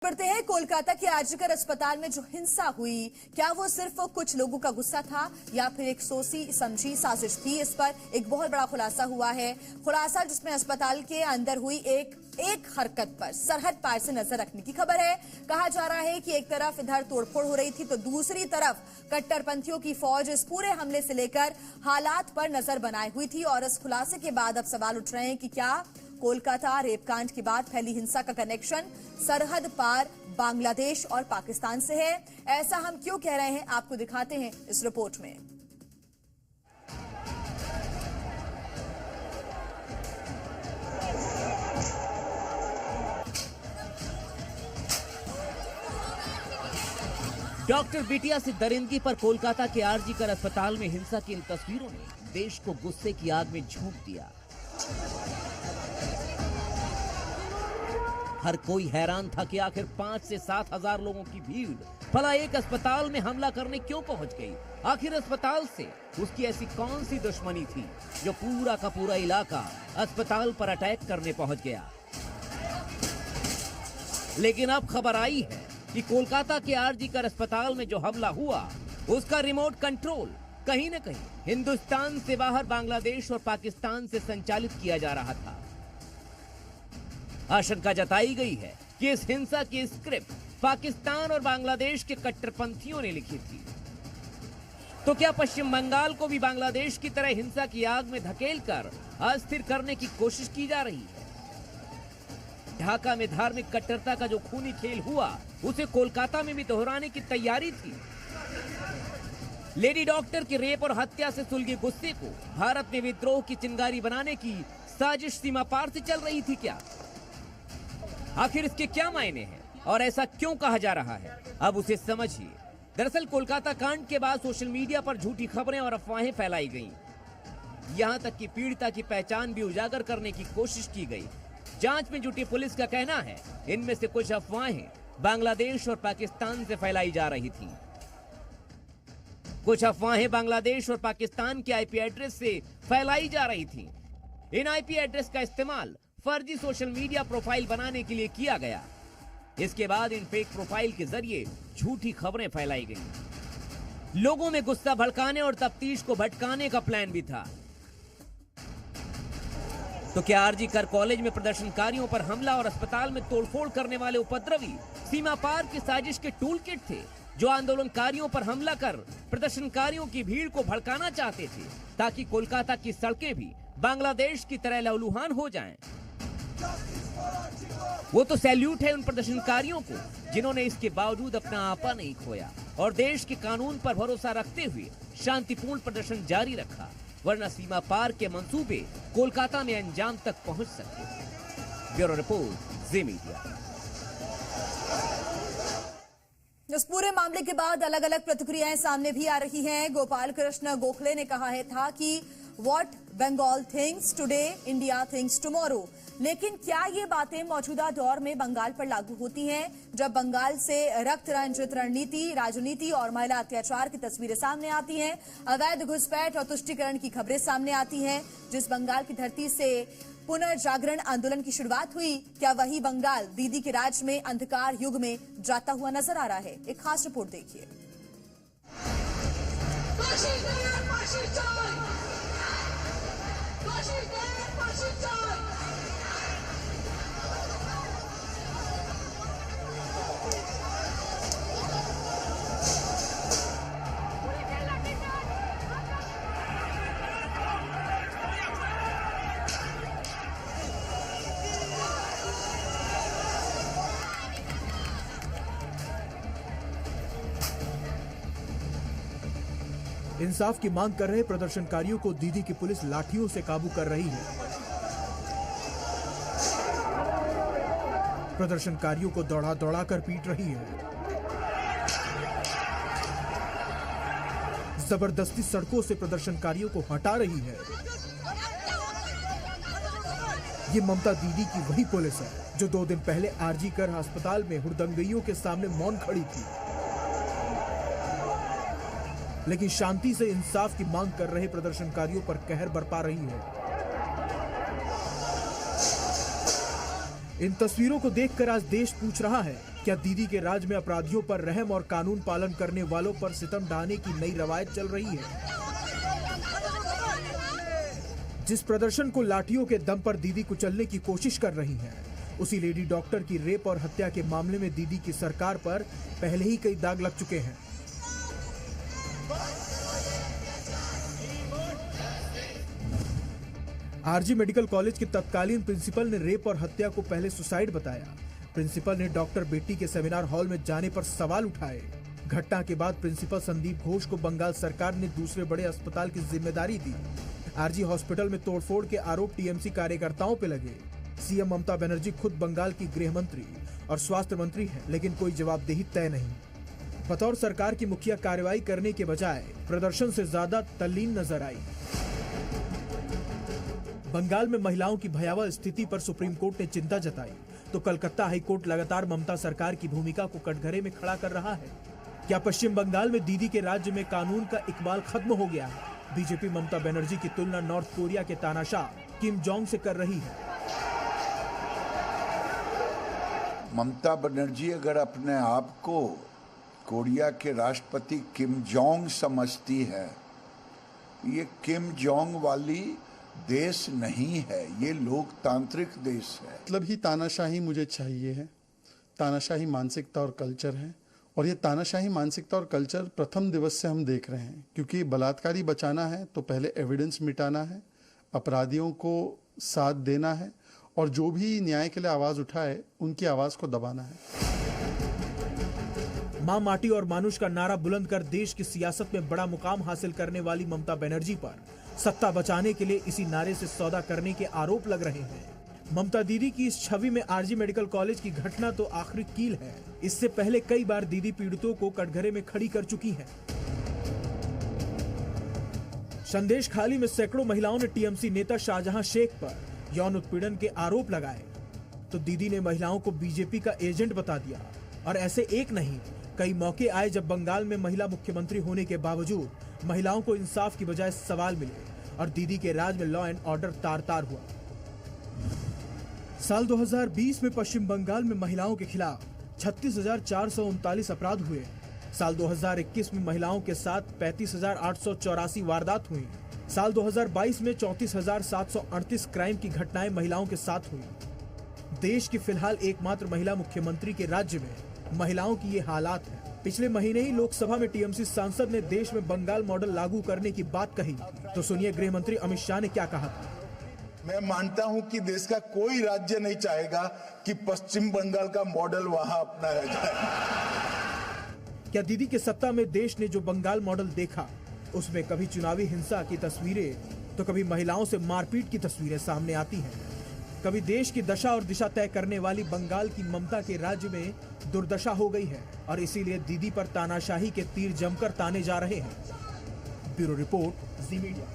बढ़ते हैं कोलकाता के आरजीकर अस्पताल में जो हिंसा हुई, क्या वो सिर्फ कुछ लोगों का गुस्सा था या फिर एक सोची समझी साजिश थी? इस पर एक बहुत बड़ा खुलासा हुआ है। खुलासा जिसमें अस्पताल के अंदर हुई एक हरकत पर सरहद पार से नजर रखने की खबर है। कहा जा रहा है कि एक तरफ इधर तोड़फोड़ हो रही थी तो दूसरी तरफ कट्टरपंथियों की फौज इस पूरे हमले से लेकर हालात पर नजर बनाए हुई थी। और इस खुलासे के बाद अब सवाल उठ रहे हैं कि क्या कोलकाता रेपकांड के बाद फैली हिंसा का कनेक्शन सरहद पार बांग्लादेश और पाकिस्तान से है? ऐसा हम क्यों कह रहे हैं, आपको दिखाते हैं इस रिपोर्ट में। डॉक्टर बिटिया से दरिंदगी पर कोलकाता के आरजीकर अस्पताल में हिंसा की इन तस्वीरों ने देश को गुस्से की आग में झोंक दिया। हर कोई हैरान था कि आखिर 5 से 7 हजार लोगों की भीड़ भला एक अस्पताल में हमला करने क्यों पहुंच गई? आखिर अस्पताल से उसकी ऐसी कौन सी दुश्मनी थी जो पूरा का पूरा इलाका अस्पताल पर अटैक करने पहुंच गया? लेकिन अब खबर आई है कि कोलकाता के आरजीकर अस्पताल में जो हमला हुआ उसका रिमोट कंट्रोल कहीं न कहीं हिंदुस्तान से बाहर बांग्लादेश और पाकिस्तान से संचालित किया जा रहा था। आशंका जताई गई है कि इस हिंसा की स्क्रिप्ट पाकिस्तान और बांग्लादेश के कट्टरपंथियों ने लिखी थी। तो क्या पश्चिम बंगाल को भी बांग्लादेश की तरह हिंसा की आग में धकेलकर अस्थिर करने की कोशिश की जा रही है? ढाका में धार्मिक कट्टरता का जो खूनी खेल हुआ उसे कोलकाता में भी दोहराने की तैयारी थी। लेडी डॉक्टर के रेप और हत्या से सुलगे गुस्से को भारत में विद्रोह की चिंगारी बनाने की साजिश सीमा पार से चल रही थी क्या? आखिर इसके क्या मायने हैं और ऐसा क्यों कहा जा रहा है, अब उसे समझिए। दरअसल कोलकाता कांड के बाद सोशल मीडिया पर झूठी खबरें और अफवाहें फैलाई गईं। यहां तक कि पीड़िता की पहचान भी उजागर करने की कोशिश की गई। जांच में जुटी पुलिस का कहना है इनमें से कुछ अफवाहें बांग्लादेश और पाकिस्तान से फैलाई जा रही थी। कुछ अफवाहें बांग्लादेश और पाकिस्तान के आईपी एड्रेस से फैलाई जा रही थी। इन आईपी एड्रेस का इस्तेमाल फर्जी सोशल मीडिया प्रोफाइल बनाने के लिए किया गया। इसके बाद इन फेक प्रोफाइल के जरिए झूठी खबरें फैलाई गईं। लोगों में गुस्सा भड़काने और तफ्तीश को भटकाने का प्लान भी था। तो क्या आरजीकर कॉलेज में प्रदर्शनकारियों पर हमला और अस्पताल में तोड़फोड़ करने वाले उपद्रवी सीमा पार की साजिश के टूल किट थे जो आंदोलनकारियों पर हमला कर प्रदर्शनकारियों की भीड़ को भड़काना चाहते थे ताकि कोलकाता की सड़कें भी बांग्लादेश की तरह लहूलुहान हो जाएं? वो तो सैल्यूट है उन प्रदर्शनकारियों को जिन्होंने इसके बावजूद अपना आपा नहीं खोया और देश के कानून पर भरोसा रखते हुए शांतिपूर्ण प्रदर्शन जारी रखा, वरना सीमा पार के मंसूबे कोलकाता में अंजाम तक पहुंच सकते थे। ब्यूरो रिपोर्ट, जी मीडिया। इस पूरे मामले के बाद अलग अलग प्रतिक्रियाएं सामने भी आ रही हैं। गोपाल कृष्ण गोखले ने कहा था कि what Bengal thinks today, India thinks tomorrow. लेकिन क्या ये बातें मौजूदा दौर में बंगाल पर लागू होती हैं, जब बंगाल से रक्त रंजित रणनीति, राजनीति और महिला अत्याचार की तस्वीरें सामने आती हैं, अवैध घुसपैठ और तुष्टीकरण की खबरें सामने आती हैं? जिस बंगाल की धरती से पुनर्जागरण आंदोलन की शुरुआत हुई, क्या वही बंगाल दीदी के राज में अंधकार युग में जाता हुआ नजर आ रहा है? एक खास रिपोर्ट देखिए। इंसाफ की मांग कर रहे प्रदर्शनकारियों को दीदी की पुलिस लाठियों से काबू कर रही है। प्रदर्शनकारियों को दौड़ा दौड़ा कर पीट रही है। जबरदस्ती सड़कों से प्रदर्शनकारियों को हटा रही है। ये ममता दीदी की वही पुलिस है जो 2 दिन पहले आरजीकर अस्पताल में हुड़दंगइयों के सामने मौन खड़ी थी, लेकिन शांति से इंसाफ की मांग कर रहे प्रदर्शनकारियों पर कहर बरपा रही है। इन तस्वीरों को देखकर आज देश पूछ रहा है क्या दीदी के राज में अपराधियों पर रहम और कानून पालन करने वालों पर सितम ढाने की नई रवायत चल रही है? जिस प्रदर्शन को लाठियों के दम पर दीदी कुचलने की कोशिश कर रही है, उसी लेडी डॉक्टर की रेप और हत्या के मामले में दीदी की सरकार पर पहले ही कई दाग लग चुके हैं। आरजी मेडिकल कॉलेज के तत्कालीन प्रिंसिपल ने रेप और हत्या को पहले सुसाइड बताया। प्रिंसिपल ने डॉक्टर बेटी के सेमिनार हॉल में जाने पर सवाल उठाए। घटना के बाद प्रिंसिपल संदीप घोष को बंगाल सरकार ने दूसरे बड़े अस्पताल की जिम्मेदारी दी। आरजी हॉस्पिटल में तोड़फोड़ के आरोप टीएमसी कार्यकर्ताओं पे लगे। सीएम ममता बनर्जी खुद बंगाल की गृह मंत्री और स्वास्थ्य मंत्री हैं, लेकिन कोई जवाबदेही तय नहीं। बतौर सरकार की मुखिया कार्रवाई करने के बजाय प्रदर्शन से ज्यादा तल्लीन नजर आई। बंगाल में महिलाओं की भयावह स्थिति पर सुप्रीम कोर्ट ने चिंता जताई, तो कलकत्ता हाई कोर्ट लगातार ममता सरकार की भूमिका को कटघरे में खड़ा कर रहा है। क्या पश्चिम बंगाल में दीदी के राज्य में कानून का इकबाल खत्म हो गया है? बीजेपी ममता बनर्जी की तुलना नॉर्थ कोरिया के तानाशाह किम जोंग से कर रही है। ममता बनर्जी अगर अपने आप को कोरिया के राष्ट्रपति किम जोंग समझती है, ये किम जोंग वाली देश नहीं है, ये लोकतांत्रिक देश है। मतलब ही तानाशाही मुझे चाहिए है, तानाशाही मानसिकता और कल्चर है। और ये तानाशाही मानसिकता और कल्चर प्रथम दिवस से हम देख रहे हैं, क्योंकि बलात्कारी बचाना है तो पहले एविडेंस मिटाना है, अपराधियों को साथ देना है, और जो भी न्याय के लिए आवाज उठाए उनकी आवाज को दबाना है। मां माटी और मानुष का नारा बुलंद कर देश की सियासत में बड़ा मुकाम हासिल करने वाली ममता बनर्जी पर सत्ता बचाने के लिए इसी नारे से सौदा करने के आरोप लग रहे हैं। ममता दीदी की इस छवि में आरजी मेडिकल कॉलेज की घटना तो आखिरी कील है। इससे पहले कई बार दीदी पीड़ितों को कटघरे में खड़ी कर चुकी हैं। संदेश खाली में सैकड़ों महिलाओं ने टीएमसी नेता शाहजहां शेख पर यौन उत्पीड़न के आरोप लगाए, तो दीदी ने महिलाओं को बीजेपी का एजेंट बता दिया। और ऐसे एक नहीं, कई मौके आए जब बंगाल में महिला मुख्यमंत्री होने के बावजूद महिलाओं को इंसाफ की बजाय सवाल मिले और दीदी के राज में लॉ एंड ऑर्डर तार-तार हुआ। साल 2020 में पश्चिम बंगाल में महिलाओं के खिलाफ 36,439 अपराध हुए। साल 2021 में महिलाओं के साथ 35,884 वारदात हुई। साल 2022 में 34,738 क्राइम की घटनाएं महिलाओं के साथ हुई। देश की फिलहाल एकमात्र महिला मुख्यमंत्री के राज्य में महिलाओं की ये हालात है। पिछले महीने ही लोकसभा में टीएमसी सांसद ने देश में बंगाल मॉडल लागू करने की बात कही, तो सुनिए गृह मंत्री अमित शाह ने क्या कहा था। मैं मानता हूं कि देश का कोई राज्य नहीं चाहेगा कि पश्चिम बंगाल का मॉडल वहां अपनाया जाए। क्या दीदी के सत्ता में देश ने जो बंगाल मॉडल देखा, उसमें कभी चुनावी हिंसा की तस्वीरें तो कभी महिलाओं से मारपीट की तस्वीरें सामने आती हैं। कभी देश की दशा और दिशा तय करने वाली बंगाल की ममता के राज्य में दुर्दशा हो गई है और इसीलिए दीदी पर तानाशाही के तीर जमकर ताने जा रहे हैं। ब्यूरो रिपोर्ट, जी मीडिया।